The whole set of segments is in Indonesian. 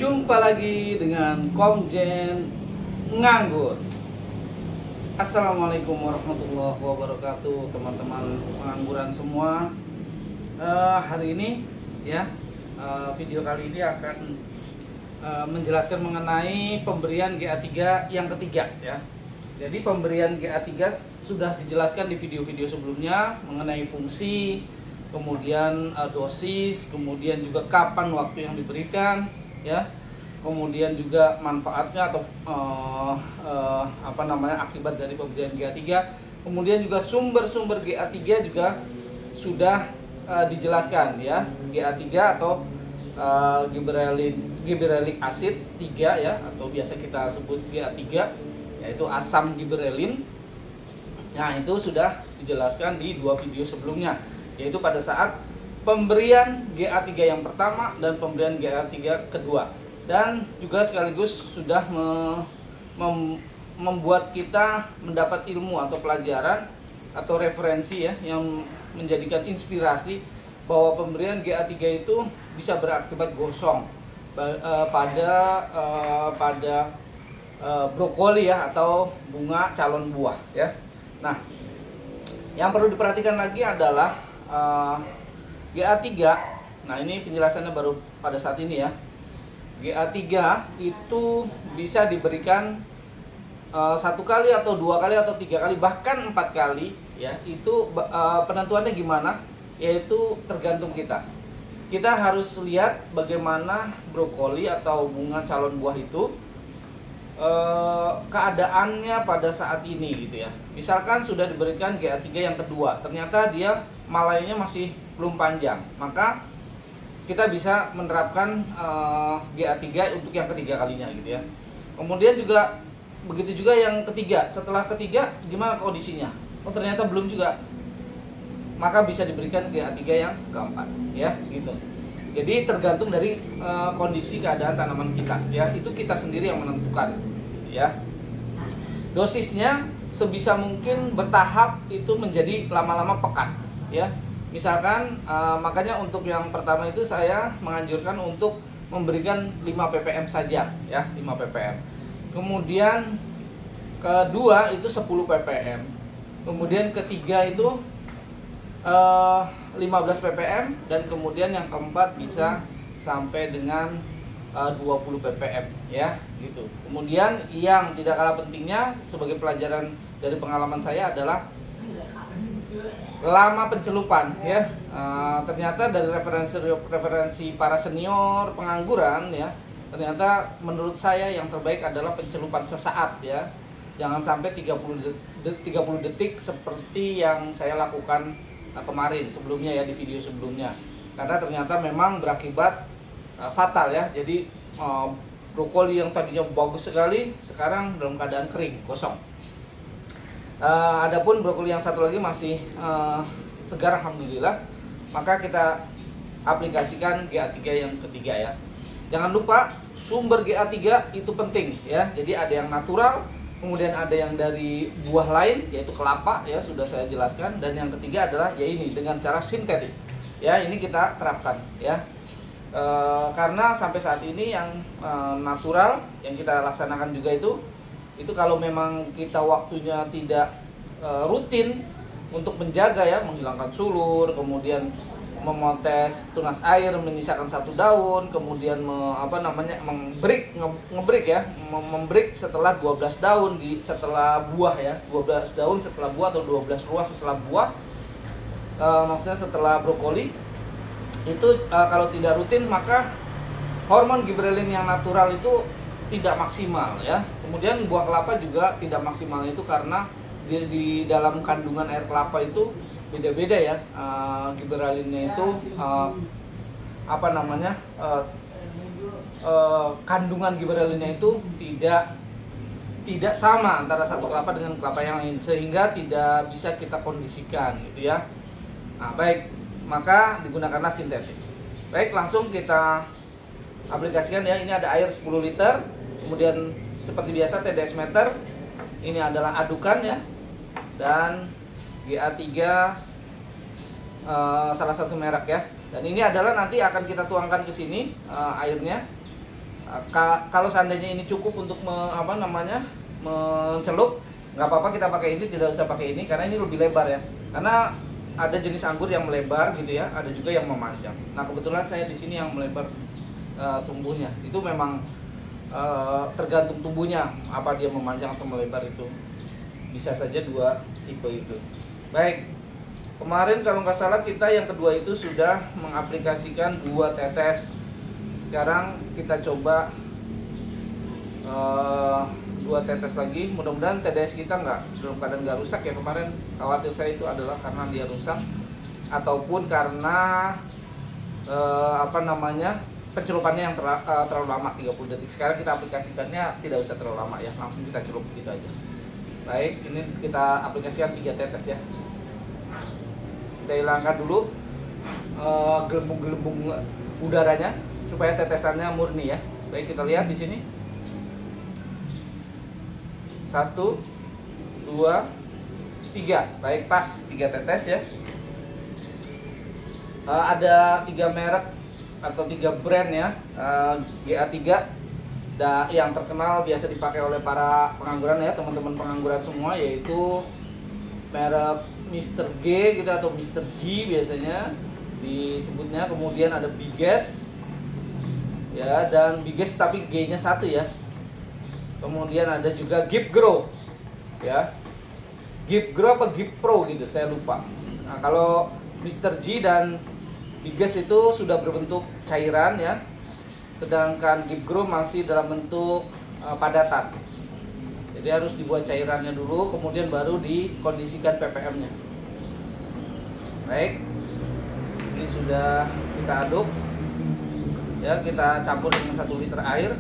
Jumpa lagi dengan Komjen Nganggur. Assalamualaikum warahmatullahi wabarakatuh, teman-teman pengangguran semua. Hari ini ya, video kali ini akan menjelaskan mengenai pemberian GA3 yang ketiga ya. Jadi pemberian GA3 sudah dijelaskan di video-video sebelumnya mengenai fungsi, kemudian dosis, kemudian juga kapan waktu yang diberikan ya, kemudian juga manfaatnya atau akibat dari pemberian GA3, kemudian juga sumber-sumber GA3 juga sudah dijelaskan ya. GA3 atau gibberellic acid 3 ya, atau biasa kita sebut GA3, yaitu asam gibberellin. Nah, itu sudah dijelaskan di dua video sebelumnya, yaitu pada saat pemberian GA3 yang pertama dan pemberian GA3 kedua. Dan juga sekaligus sudah membuat kita mendapat ilmu atau pelajaran atau referensi ya, yang menjadikan inspirasi bahwa pemberian GA3 itu bisa berakibat gosong pada brokoli ya, atau bunga calon buah ya. Nah, yang perlu diperhatikan lagi adalah GA3. Nah, ini penjelasannya baru pada saat ini ya. GA3 itu bisa diberikan 1 kali atau 2 kali atau 3 kali bahkan 4 kali ya. Itu penentuannya gimana? Yaitu tergantung kita. Kita harus lihat bagaimana brokoli atau bunga calon buah itu keadaannya pada saat ini gitu ya. Misalkan sudah diberikan GA3 yang kedua, ternyata dia malainya masih belum panjang, maka kita bisa menerapkan GA3 untuk yang ketiga kalinya gitu ya. Kemudian juga begitu juga yang ketiga. Setelah ketiga gimana kondisinya? Oh, ternyata belum juga, maka bisa diberikan GA3 yang keempat ya gitu. Jadi tergantung dari kondisi keadaan tanaman kita ya. Itu kita sendiri yang menentukan ya. Dosisnya sebisa mungkin bertahap, itu menjadi lama-lama pekat ya. Misalkan makanya untuk yang pertama itu saya menganjurkan untuk memberikan 5 ppm saja ya, 5 ppm. Kemudian kedua itu 10 ppm. Kemudian ketiga itu 15 ppm, dan kemudian yang keempat bisa sampai dengan 20 ppm ya gitu. Kemudian yang tidak kalah pentingnya sebagai pelajaran dari pengalaman saya adalah lama pencelupan ya. Ternyata dari referensi para senior pengangguran ya, ternyata menurut saya yang terbaik adalah pencelupan sesaat ya. Jangan sampai 30 detik seperti yang saya lakukan kemarin sebelumnya ya, di video sebelumnya, karena ternyata memang berakibat fatal ya. Jadi brokoli yang tadinya bagus sekali sekarang dalam keadaan kering, kosong. Adapun brokoli yang satu lagi masih segar alhamdulillah, maka kita aplikasikan GA3 yang ketiga ya. Jangan lupa sumber GA3 itu penting ya. Jadi ada yang natural, kemudian ada yang dari buah lain yaitu kelapa ya, sudah saya jelaskan, dan yang ketiga adalah ya ini dengan cara sintetis ya. Ini kita terapkan ya, karena sampai saat ini yang natural yang kita laksanakan juga itu kalau memang kita waktunya tidak rutin untuk menjaga ya, menghilangkan sulur, kemudian memotes tunas air, menyisakan 1 daun, kemudian membreak setelah 12 daun setelah buah ya, 12 daun setelah buah atau 12 ruas setelah buah, maksudnya setelah brokoli itu kalau tidak rutin, maka hormon gibberellin yang natural itu tidak maksimal ya. Kemudian buah kelapa juga tidak maksimal, itu karena di dalam kandungan air kelapa itu beda-beda ya, gibberellinnya itu kandungan gibberellinnya itu tidak sama antara satu kelapa dengan kelapa yang lain, sehingga tidak bisa kita kondisikan gitu ya. Nah, baik, maka digunakanlah sintetis. Baik, langsung kita aplikasikan ya. Ini ada air 10 liter, kemudian seperti biasa TDS meter, ini adalah adukan ya, dan GA3 salah satu merek ya. Dan ini adalah nanti akan kita tuangkan ke sini airnya. Kalau seandainya ini cukup untuk mencelup, nggak apa-apa kita pakai ini, tidak usah pakai ini karena ini lebih lebar ya. Karena ada jenis anggur yang melebar gitu ya, ada juga yang memanjang. Nah kebetulan saya di sini yang melebar tumbuhnya. Itu memang tergantung tumbuhnya, apa dia memanjang atau melebar itu. Bisa saja dua tipe itu. Baik, kemarin kalau nggak salah kita yang kedua itu sudah mengaplikasikan 2 tetes. Sekarang kita coba 2 tetes lagi. Mudah-mudahan TDS kita dalam keadaan nggak rusak ya. Kemarin khawatir saya itu adalah karena dia rusak ataupun karena pencelupannya yang terlalu lama 30 detik. Sekarang kita aplikasikannya tidak usah terlalu lama ya, langsung kita celup gitu aja. Baik, ini kita aplikasikan 3 tetes ya. Kita hilangkan dulu gelembung-gelembung udaranya supaya tetesannya murni ya. Baik, kita lihat di sini. 1, 2, 3. Baik, pas 3 tetes ya. Ada 3 merek atau 3 brand ya, GA3 yang terkenal biasa dipakai oleh para pengangguran ya, teman-teman pengangguran semua, yaitu merek Mr. G gitu atau Mr. G biasanya disebutnya. Kemudian ada Biges ya, dan Biges tapi G-nya 1 ya. Kemudian ada juga Gift Grow ya, Gift Grow apa Gift Pro gitu, saya lupa. Nah kalau Mr. G dan Biges itu sudah berbentuk cairan ya, sedangkan Gift Grow masih dalam bentuk padatan. Jadi harus dibuat cairannya dulu, kemudian baru dikondisikan ppm-nya. Baik, ini sudah kita aduk ya, kita campur dengan 1 liter air.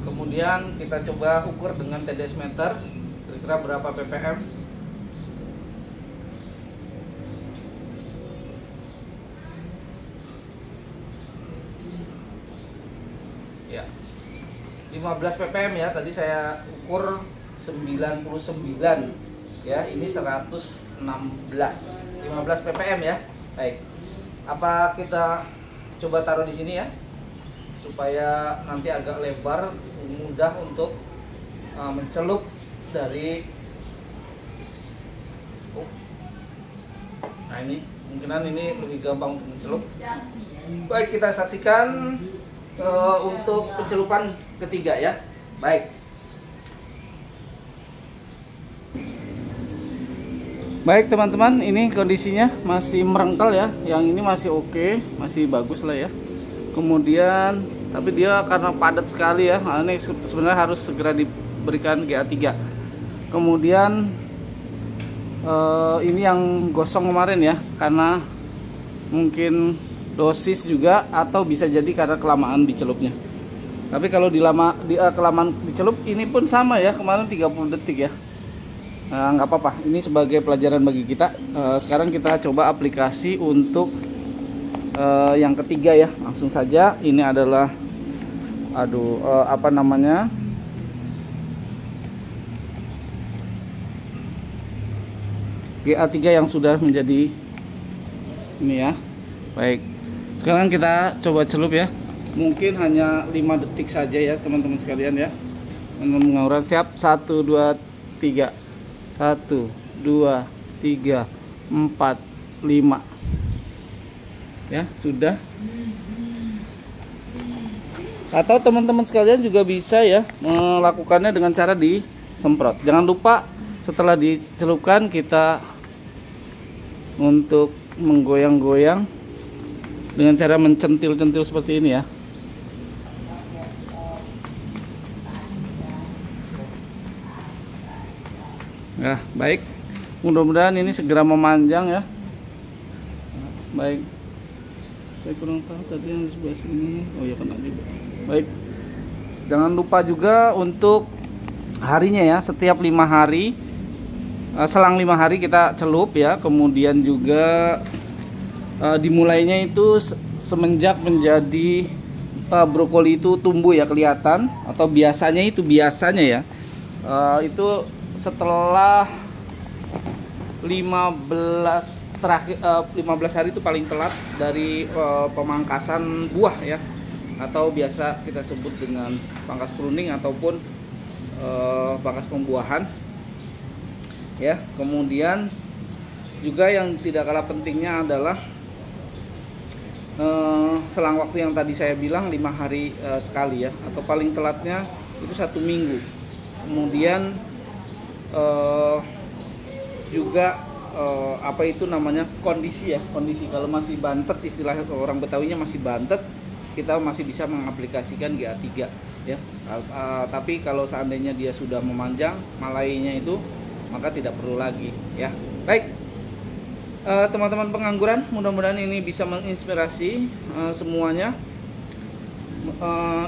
Kemudian kita coba ukur dengan TDS meter kira-kira berapa ppm. Ya, 15 ppm ya, tadi saya ukur 99 ya, ini 116, 15 ppm ya. Baik, apa kita coba taruh di sini ya, supaya nanti agak lebar, mudah untuk mencelup dari nah ini kemungkinan ini lebih gampang untuk mencelup. Baik, kita saksikan untuk pencelupan ketiga ya. Baik. Baik teman-teman, ini kondisinya masih merengkel ya. Yang ini masih oke, masih bagus lah ya. Kemudian tapi dia karena padat sekali ya, ini sebenarnya harus segera diberikan GA3. Kemudian ini yang gosong kemarin ya, karena mungkin dosis juga atau bisa jadi karena kelamaan dicelupnya. Tapi kalau kelamaan dicelup ini pun sama ya, kemarin 30 detik ya. Nah, nggak apa-apa, ini sebagai pelajaran bagi kita. Sekarang kita coba aplikasi untuk yang ketiga ya, langsung saja. Ini adalah GA3 yang sudah menjadi ini ya. Baik, sekarang kita coba celup ya. Mungkin hanya 5 detik saja ya teman-teman sekalian ya. Pengauran siap, 1, 2, 3. 1, 2, 3, 4, 5 ya, sudah. Atau teman-teman sekalian juga bisa ya melakukannya dengan cara disemprot. Jangan lupa setelah dicelupkan kita untuk menggoyang-goyang dengan cara mencentil-centil seperti ini ya. Ya, baik. Mudah-mudahan ini segera memanjang ya. Baik. Saya kurang tahu tadi yang di sebelah sini. Oh ya, kena juga. Baik. Jangan lupa juga untuk harinya ya. Setiap 5 hari, selang 5 hari kita celup ya. Kemudian juga dimulainya itu semenjak menjadi brokoli itu tumbuh ya, kelihatan. Atau biasanya ya. Itu setelah 15 hari itu paling telat dari pemangkasan buah ya. atau biasa kita sebut dengan pangkas pruning ataupun pangkas pembuahan ya. Kemudian juga yang tidak kalah pentingnya adalah selang waktu yang tadi saya bilang 5 hari sekali ya, atau paling telatnya itu 1 minggu. Kemudian juga apa itu namanya, kondisi ya, kondisi kalau masih bantet, istilah orang Betawinya masih bantet, kita masih bisa mengaplikasikan GA3 ya. Tapi kalau seandainya dia sudah memanjang malainya itu, maka tidak perlu lagi ya. Baik, teman-teman pengangguran, mudah-mudahan ini bisa menginspirasi semuanya.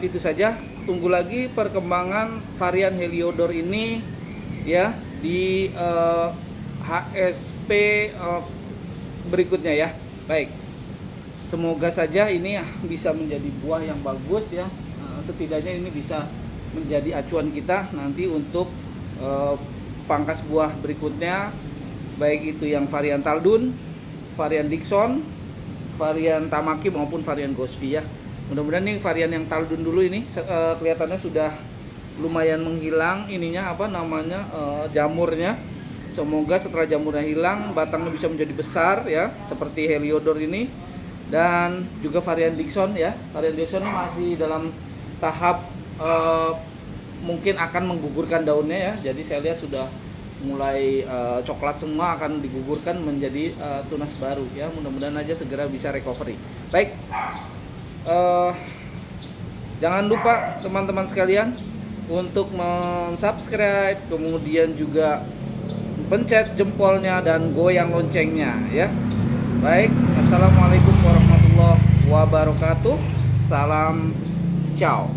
Itu saja, tunggu lagi perkembangan varian Heliodor ini ya di HSP berikutnya ya. Baik, semoga saja ini bisa menjadi buah yang bagus ya. Setidaknya ini bisa menjadi acuan kita nanti untuk pangkas buah berikutnya, baik itu yang varian Taldun, varian Dickson, varian Tamaki maupun varian Gosvi ya. Mudah-mudahan nih varian yang Taldun dulu ini kelihatannya sudah lumayan menghilang ininya, apa namanya, jamurnya. Semoga setelah jamurnya hilang, batangnya bisa menjadi besar ya, seperti Heliodor ini. Dan juga varian Dickson ya. Varian Dickson ini masih dalam tahap mungkin akan menggugurkan daunnya ya. Jadi saya lihat sudah mulai coklat semua, akan digugurkan menjadi tunas baru ya. Mudah-mudahan aja segera bisa recovery. Baik, jangan lupa teman-teman sekalian untuk subscribe, kemudian juga pencet jempolnya dan goyang loncengnya ya. Baik, assalamualaikum warahmatullahi wabarakatuh. Salam, ciao.